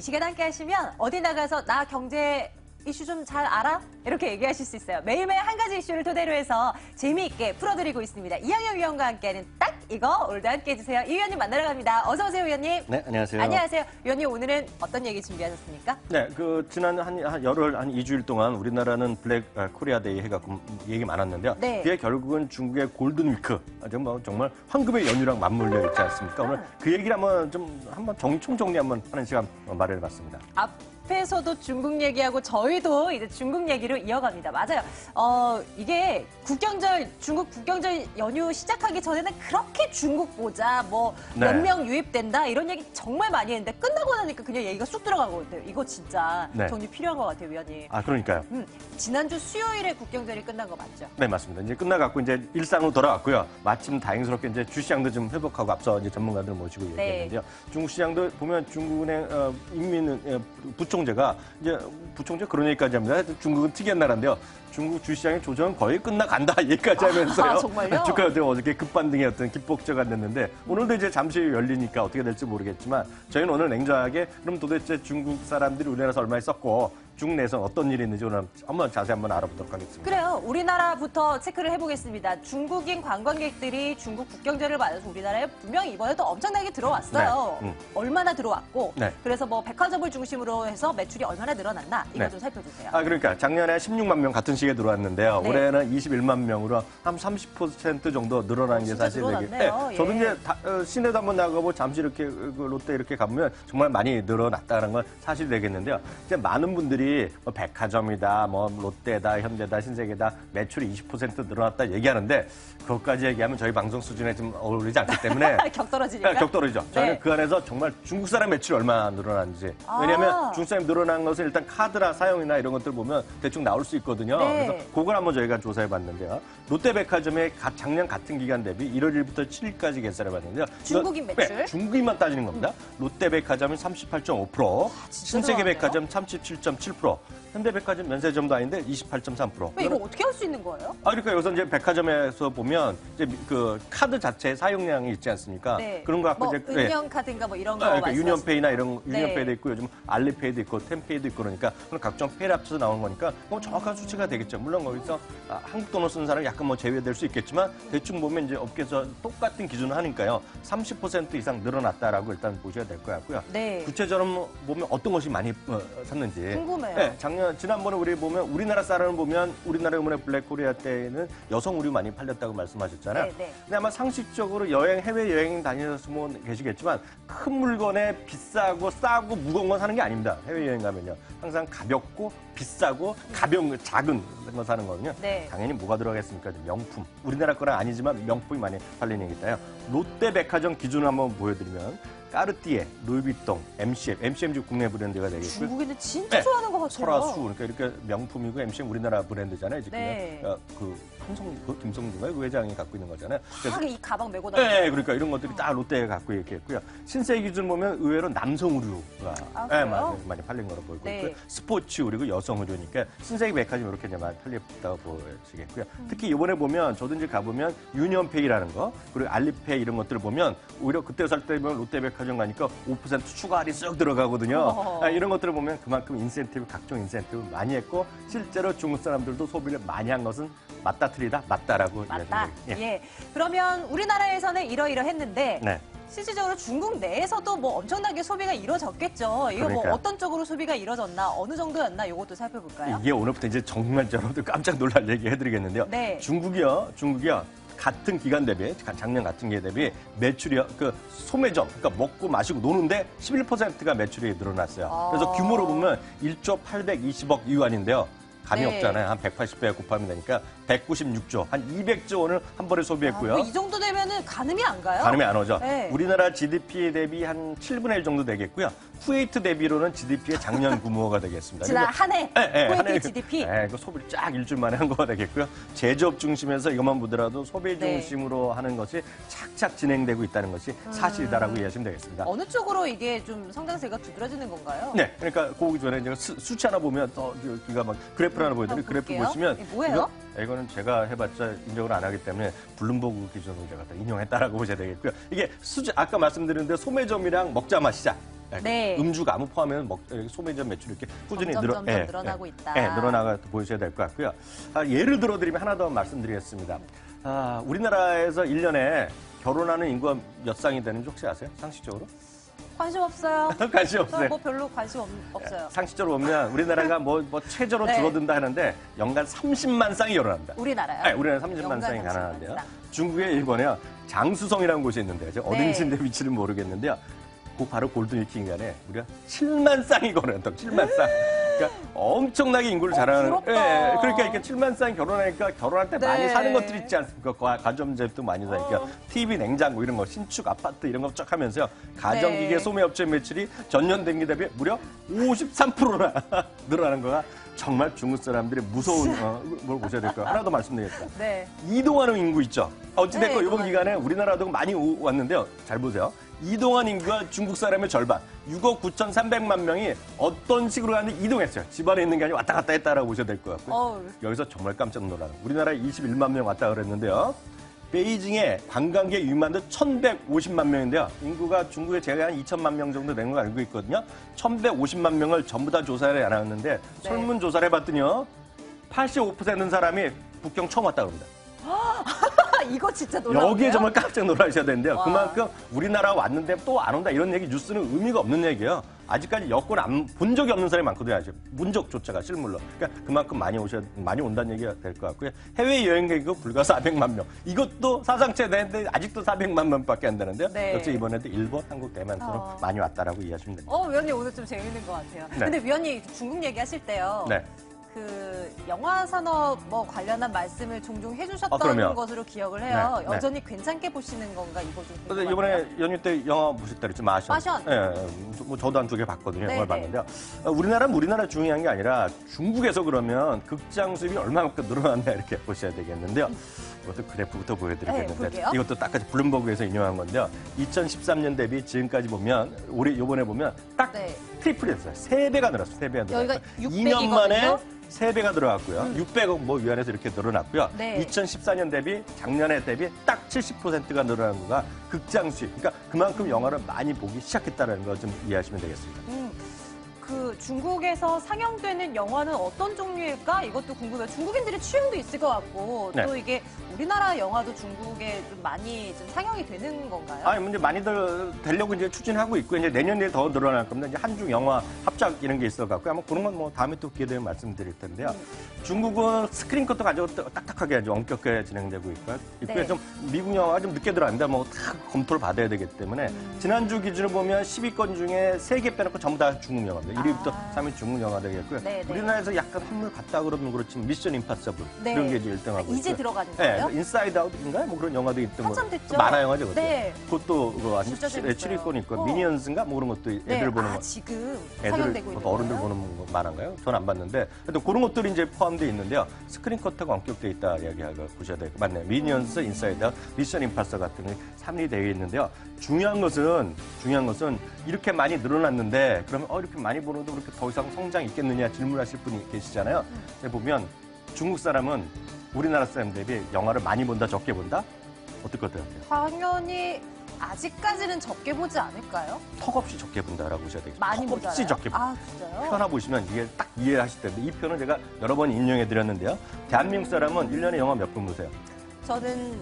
시간 함께 하시면 어디 나가서 나 경제 이슈 좀 잘 알아? 이렇게 얘기하실 수 있어요. 매일매일 한 가지 이슈를 토대로 해서 재미있게 풀어드리고 있습니다. 이영혁 위원과 함께하는 딱 이거 오늘도 함께 해주세요. 이 위원님 만나러 갑니다. 어서 오세요, 위원님. 네, 안녕하세요. 안녕하세요. 위원님 오늘은 어떤 얘기 준비하셨습니까? 네, 지난 열흘 한 2주일 동안 우리나라는 블랙 코리아 데이 해갖고 얘기 많았는데요. 네. 그게 결국은 중국의 골든 위크, 정말 황금의 연휴랑 맞물려 있지 않습니까? 오늘 그 얘기를 한번 총정리 한번 하는 시간 마련해봤습니다. 앞에서도 중국 얘기하고 저희도 이제 중국 얘기로 이어갑니다. 맞아요. 이게 중국 국경절 연휴 시작하기 전에는 그렇게 중국 보자, 몇 명 유입된다 이런 얘기 정말 많이 했는데 끝나고 나니까 그냥 얘기가 쑥 들어가거든요. 이거 진짜 정리 필요한 것 같아요, 위원님. 아, 그러니까요. 지난주 수요일에 국경절이 끝난 거 맞죠? 네, 맞습니다. 이제 끝나갖고 이제 일상으로 돌아왔고요. 마침 다행스럽게 이제 주시장도 좀 회복하고 앞서 이제 전문가들 모시고 얘기했는데요. 중국 시장도 보면 중국은행 부총재가 이제 부총재 그런 얘기까지 합니다. 중국은 특이한 나라인데요. 중국 주시장의 조정은 거의 끝나간다 얘기까지 하면서요. 아, 정말요? 주가가 어저께 급반등의 어떤 기폭제가 됐는데 오늘도 이제 잠시 열리니까 어떻게 될지 모르겠지만 저희는 오늘 냉정하게 그럼 도대체 중국 사람들이 우리나라에서 얼마에 썼고 중국 내에서 어떤 일이 있는지 오늘 자세히 한번 알아보도록 하겠습니다. 그래요. 우리나라부터 체크를 해보겠습니다. 중국인 관광객들이 중국 국경절을 맞아서 우리나라에 분명히 이번에도 엄청나게 들어왔어요. 네. 얼마나 들어왔고 네. 그래서 백화점을 중심으로 해서 매출이 얼마나 늘어났나 이거 네. 좀 살펴주세요. 그러니까 작년에 16만 명 같은 시기에 들어왔는데요. 네. 올해는 21만 명으로 한 30% 정도 늘어난 게 사실 늘어났네요. 저도 예. 이제 시내도 한번 나가고 잠시 이렇게 롯데 이렇게 가보면 정말 많이 늘어났다는 건 사실이 되겠는데요. 이제 많은 분들이 백화점이다, 롯데다, 현대다, 신세계다 매출이 20% 늘어났다 얘기하는데 그것까지 얘기하면 저희 방송 수준에 좀 어울리지 않기 때문에 격떨어지니까? 격떨어지죠. 저는 네. 그 안에서 정말 중국 사람 매출이 얼마나 늘어났는지. 왜냐하면 중국 사람이 늘어난 것은 일단 카드나 사용이나 이런 것들 보면 대충 나올 수 있거든요. 네. 그래서 그걸 한번 저희가 조사해봤는데요. 롯데백화점의 작년 같은 기간 대비 1월 1일부터 7일까지 계산해봤는데요. 중국인 매출? 네, 중국인만 따지는 겁니다. 롯데백화점은 38.5%, 신세계백화점 37.7%, 현대백화점 면세점도 아닌데 28.3%. 이거 어떻게 할 수 있는 거예요? 그러니까 여기서 이제 백화점에서 보면 이제 그 카드 자체 사용량이 있지 않습니까? 네. 그런 거 갖고 이제 은연카드인가 이런 거 그러니까 말씀하시는 유니온페이나 이런 네. 유니온페이도 있고 요즘 알리페이도 있고 템페이도 있고 그러니까 그런 각종 페이를 합쳐서 나오는 거니까 그럼 정확한 수치가 되겠죠. 물론 거기서 한국 돈을 쓰는 사람이 약간 제외될 수 있겠지만 대충 보면 이제 업계에서 똑같은 기준을 하니까요. 30% 이상 늘어났다라고 일단 보셔야 될 것 같고요. 네. 구체적으로 보면 어떤 것이 많이 샀는지. 궁금해요. 네, 지난번에 우리 보면 우리나라 사람을 보면 우리나라 이번에 블랙 코리아 때는 여성 의류 많이 팔렸다고 말씀하셨잖아요. 네, 네. 근데 아마 상식적으로 해외 여행 다니셨으면 계시겠지만 큰 물건에 비싸고 싸고 무거운 건 사는 게 아닙니다. 해외 여행 가면요. 항상 가볍고 비싸고 가벼운 작은 거 사는 거거든요. 네. 당연히 뭐가 들어가겠습니까? 명품. 우리나라 거랑 아니지만 명품이 많이 팔리는 얘기다요. 롯데백화점 기준으로 한번 보여드리면 까르띠에, 루이비통, MCM 국내 브랜드가 되겠고요. 중국인들 진짜 좋아하는 것 같아요. 설화수, 그러니까 이렇게 명품이고 MCM 우리나라 브랜드잖아요. 지금 네. 김성주가 그 회장이 갖고 있는 거잖아요. 이 가방 메고 다니는. 네, 그러니까 이런 것들이 다 롯데가 갖고 이렇게 했고요. 신세계 기준 보면 의외로 남성 의류가 많이 팔린 거로 보이고 네. 있고요. 스포츠 그리고 여성 의류니까 신세계 백화점 이렇게 이제 많이 팔렸다고 보시겠고요. 특히 이번에 보면 저도 이제 가보면 유니온페이라는 거 그리고 알리페이 이런 것들을 보면 오히려 그때 살 때 보면 롯데백화점 가니까 5% 추가 할인 쓱 들어가거든요. 이런 것들을 보면 그만큼 각종 인센티브 많이 했고 실제로 중국 사람들도 소비를 많이 한 것은 맞다라고 맞다. 예. 그러면 우리나라에서는 이러이러했는데 네. 실질적으로 중국 내에서도 엄청나게 소비가 이루어졌겠죠. 이거 그러니까요. 어떤 쪽으로 소비가 이루어졌나, 어느 정도였나 이것도 살펴볼까요? 이게 오늘부터 이제 정말 여러분들 깜짝 놀랄 얘기 해드리겠는데요. 네. 중국이요. 같은 기간 대비, 작년 같은 기간 대비 매출이요. 소매점, 그러니까 먹고 마시고 노는데 11%가 매출이 늘어났어요. 그래서 규모로 보면 1조 820억 유안인데요. 감이 네. 없잖아요. 한 180배 곱하면 되니까 196조, 한 200조 원을 한 번에 소비했고요. 이 정도 되면은 가늠이 안 가요? 가늠이 안 오죠. 네. 우리나라 GDP 대비 한 7분의 1 정도 되겠고요. 쿠웨이트 대비로는 GDP의 작년 규모가 되겠습니다. 지난 한 해 쿠웨이트 GDP? 네, 그 소비를 쫙 일주일 만에 한 거가 되겠고요. 제조업 중심에서 이것만 보더라도 소비 중심으로 하는 것이 착착 진행되고 있다는 것이 사실이다라고 이해하시면 되겠습니다. 어느 쪽으로 이게 좀 성장세가 두드러지는 건가요? 네, 그러니까 그 전에 제가 수치 하나 보면 더 기가 막 그래프 하나 보여드리면 그래프 보시면 이게 뭐예요? 이거는 제가 해봤자 인정을 안 하기 때문에 블룸버그 기준으로 제가 다 인용했다라고 보셔야 되겠고요. 이게 아까 말씀드린 대로 소매점이랑 먹자 마시자 네. 음주 가무 포함하면 소매점 매출이 이렇게 꾸준히 점점 늘어나고 있다. 늘어나가 보셔야 될 것 같고요. 예를 들어드리면 하나 더 말씀드리겠습니다. 우리나라에서 1년에 결혼하는 인구가 몇 쌍이 되는지 혹시 아세요? 상식적으로? 관심 없어요. 관심 없어요. 뭐 별로 관심 없어요. 상식적으로 보면 우리나라가 뭐 최저로 네. 줄어든다 하는데 연간 30만 쌍이 결혼합니다. 우리나라요? 네, 우리나라 30만 연간 쌍이 30만 가능한데요. 쌍. 중국의 일본에요. 장수성이라는 곳이 있는데요. 제가 네. 어딘지인데 위치는 모르겠는데요. 그 바로 골든위킹간에 우리가 7만 쌍이 결혼했다. 7만 쌍. 그러니까 엄청나게 인구를 자랑하는. 부럽다. 예, 그러니까 이렇게 7만 쌍이 결혼하니까 결혼할 때 네. 많이 사는 것들이 있지 않습니까? 가전제품 많이 사니까 TV, 냉장고 이런 거, 신축 아파트 이런 거 쫙 하면서요. 가전기계 네. 소매업체 매출이 전년 대비 대비 무려 53%나 늘어나는 거가 정말 중국 사람들이 무서운 뭘 보셔야 될 거예요. 하나 더 말씀드리겠습니다. 네. 이동하는 인구 있죠. 어찌됐건 네, 이번 기간에 우리나라도 많이 왔는데요. 잘 보세요. 이동한 인구가 중국 사람의 절반, 6억 9,300만 명이 어떤 식으로 가는데 이동했어요. 집안에 있는 게 아니라 왔다 갔다 했다라고 보셔야 될 것 같고요. 어우. 여기서 정말 깜짝 놀라는 우리나라에 21만 명 왔다 그랬는데요. 베이징에 관광객 유입만도 1,150만 명인데요. 인구가 중국에 제가 한 2천만 명 정도 되는 걸 알고 있거든요. 1,150만 명을 전부 다 조사를 해놨는데 네. 설문조사를 해봤더니요. 85%는 사람이 북경 처음 왔다 그럽니다. 이거 진짜 놀라운데요? 여기에 정말 깜짝 놀라셔야 되는데요. 와. 그만큼 우리나라 왔는데 또 안 온다 이런 얘기 뉴스는 의미가 없는 얘기예요. 아직까지 여권 안 본 적이 없는 사람이 많거든요. 아직 문적조차가 실물로. 그러니까 그만큼 많이 온다는 얘기가 될 것 같고요. 해외 여행객이 불과 400만 명. 이것도 사상체 되는데 아직도 400만 명밖에 안 되는데요. 네. 역시 이번에도 일본, 한국, 대만처럼 많이 왔다라고 이해하시면 됩니다. 위원님 오늘 좀 재밌는 것 같아요. 네. 근데 위원님 중국 얘기하실 때요. 네. 그 영화 산업 뭐 관련한 말씀을 종종 해주셨던 그럼요. 것으로 기억을 해요. 네, 네. 여전히 괜찮게 보시는 건가 이거 좀 근데 궁금해요. 이번에 연휴 때 영화 보셨다 그랬죠? 마션. 마션. 예, 뭐 저도 한 두 개 봤거든요. 네, 영화를 네. 봤는데요. 우리나라는 우리나라 중요한 게 아니라 중국에서 그러면 극장 수입이 얼마만큼 늘어났나 이렇게 보셔야 되겠는데요. 이것도 그래프부터 네, 보여드리겠는데 볼게요. 이것도 딱까지 블룸버그에서 인용한 건데요. 2013년 대비 지금까지 보면 요번에 보면 딱 네. 트리플이 됐어요. 3배가 늘었어요. 3배가 늘었어요. 여기가 2년 만에 육백이거든요? 3배가 늘어났고요. 600억 뭐 위안에서 이렇게 늘어났고요. 네. 2014년 대비 작년에 대비 딱 70%가 늘어난 거가 극장 수입. 그러니까 그만큼 영화를 많이 보기 시작했다는 거 좀 이해하시면 되겠습니다. 그 중국에서 상영되는 영화는 어떤 종류일까? 이것도 궁금해요. 중국인들의 취향도 있을 것 같고 네. 또 이게 우리나라 영화도 중국에 좀 많이 좀 상영이 되는 건가요? 아니, 이제 많이들 되려고 이제 추진하고 있고, 이제 내년에 더 늘어날 겁니다. 이제 한중 영화 합작 이런 게 있어갖고, 아마 그런 건 뭐 다음에 또 기회 되면 말씀드릴 텐데요. 중국은 스크린 컷도 가지고 딱딱하게 아주 엄격하게 진행되고 있고요. 네. 좀 미국 영화가 좀 늦게 들어왔는데 뭐 다 검토를 받아야 되기 때문에 지난주 기준으로 보면 10위권 중에 3개 빼놓고 전부 다 중국 영화입니다. 1위부터 3위 중국 영화 되겠고요. 네, 네. 우리나라에서 약간 한물 갔다 그러면 그렇지만 미션 임파서블 네. 이런 게 이제 1등하고 이제 있고요. 들어가는 네, 거예요? 인사이드 아웃인가요? 뭐 그런 영화도 있던 거. 한참 됐죠? 만화 영화죠, 그것도. 네. 그것도 그거 아니 진짜 재밌어요. 7위권 있고 어. 미니언스인가 뭐 그런 것도 애들 네. 보는 거. 지금 애들 상영되고 있는 어른들 거예요? 보는 거 만화인가요? 저는 안 봤는데 하여튼 그런 것들이 이제 포함되어 있는데요. 스크린 컷하고 엄격되어 있다 이야기하고 보셔야 될 것 같네요. 미니언스, 인사이드 아웃, 미션 임파서 같은 게 3위 되어 있는데요. 중요한 것은 이렇게 많이 늘어났는데 그러면 이렇게 많이 보는데 그렇게 더 이상 성장이 있겠느냐 질문하실 분이 계시잖아요. 근데 보면 중국 사람은 우리나라 사람 대비 영화를 많이 본다 적게 본다? 어떨 것 같아요? 당연히 아직까지는 적게 보지 않을까요? 턱없이 적게 본다라고 보셔야 되겠죠. 많이 턱없이 보잖아요. 적게 본다. 아, 진짜요? 표 하나 보시면 이게 딱 이해하실 텐데 이 표는 제가 여러 번 인용해 드렸는데요. 대한민국 사람은 1년에 영화 몇 번 보세요? 저는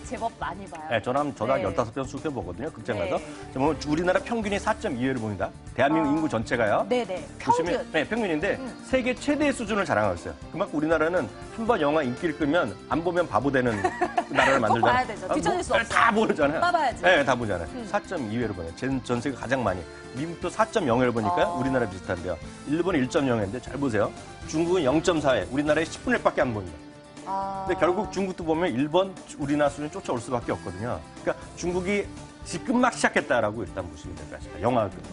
제법 많이 봐요. 네, 저는 한 네. 15편 쑥해 보거든요. 극장 네. 가서. 뭐 우리나라 평균이 4.2회를 봅니다. 대한민국 인구 전체가요. 네네. 평균. 보시면 네, 평균인데 세계 최대 수준을 자랑하고 있어요. 그만큼 우리나라는 한 번 영화 인기를 끄면 안 보면 바보 되는 나라를 만들잖아요. 봐야 되죠. 뒤처질 수 없어요. 다 보잖아요. 봐봐야지. 네, 다 보잖아요. 4.2회를 보네요. 전 세계 가장 많이. 미국도 4.0회를 보니까 우리나라 비슷한데요. 일본이 1.0회인데 잘 보세요. 중국은 0.4회, 우리나라에 10분의 1밖에 안 봅니다. 근데 결국 중국도 보면 일본, 우리나라 수준이 쫓아올 수밖에 없거든요. 그러니까 중국이 지금 막 시작했다라고 일단 보시면 될 것 같습니다.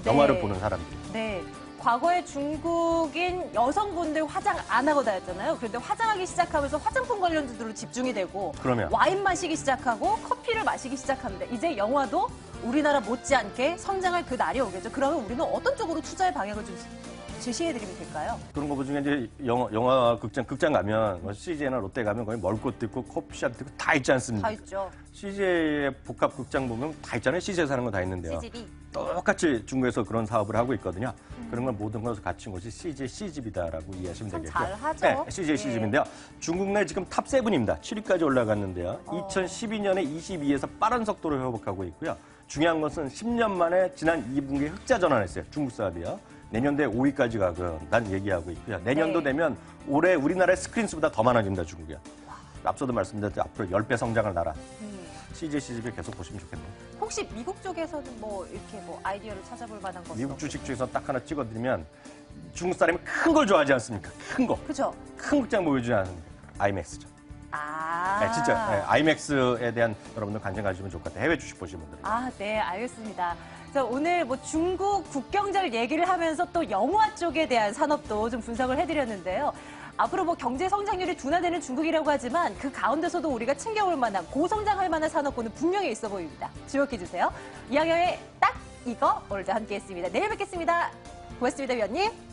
영화를 보는 사람들. 네. 과거에 중국인 여성분들 화장 안 하고 다녔잖아요. 그런데 화장하기 시작하면서 화장품 관련주들로 집중이 되고 그러면. 와인 마시기 시작하고 커피를 마시기 시작합니다. 이제 영화도 우리나라 못지않게 성장할 그 날이 오겠죠. 그러면 우리는 어떤 쪽으로 투자의 방향을 좀 제시해드리면 될까요? 그런 거 중에 이제 영화 극장 가면 뭐 CJ나 롯데 가면 거기 먹을 것도 있고 커피숍도 있고 다 있지 않습니까? 다 있죠. CJ의 복합 극장 보면 다 있잖아요. CJ에서 하는 거 다 있는데요. CGV. 똑같이 중국에서 그런 사업을 하고 있거든요. 그런 걸 모든 것을 갖춘 것이 CJ CGV다라고 이해하시면 참 되겠고요. 잘하죠. 네, CJ CGV인데요. 중국 내 지금 탑 7입니다. 7위까지 올라갔는데요. 2012년에 22에서 빠른 속도로 회복하고 있고요. 중요한 것은 10년 만에 지난 2분기에 흑자 전환했어요. 중국 사업이요. 내년도에 5위까지 가고 얘기하고 있고요. 내년도 네. 되면 올해 우리나라의 스크린 수보다 더 많아집니다. 중국이요. 앞서도 말씀드렸듯이 앞으로 10배 성장을 나라. CJ CGV 계속 보시면 좋겠네요. 혹시 미국 쪽에서는 뭐 이렇게 뭐 아이디어를 찾아볼 만한 것은 미국 주식 중에서 딱 하나 찍어드리면 중국 사람이 큰 걸 좋아하지 않습니까? 큰 거. 그죠? 큰 극장 보여주지 않습니까? 아이맥스죠. 아. 네, 진짜 네, 아이맥스에 대한 여러분들 관심 가지시면 좋을 것 같아요. 해외 주식 보시는 분들. 아, 네, 알겠습니다. 자, 오늘 뭐 중국 국경절 얘기를 하면서 또 영화 쪽에 대한 산업도 좀 분석을 해드렸는데요. 앞으로 뭐 경제 성장률이 둔화되는 중국이라고 하지만 그 가운데서도 우리가 챙겨올 만한 고성장할 만한 산업군은 분명히 있어 보입니다. 주목해주세요. 이학영의 딱 이거 오늘도 함께했습니다. 내일 뵙겠습니다. 고맙습니다, 위원님.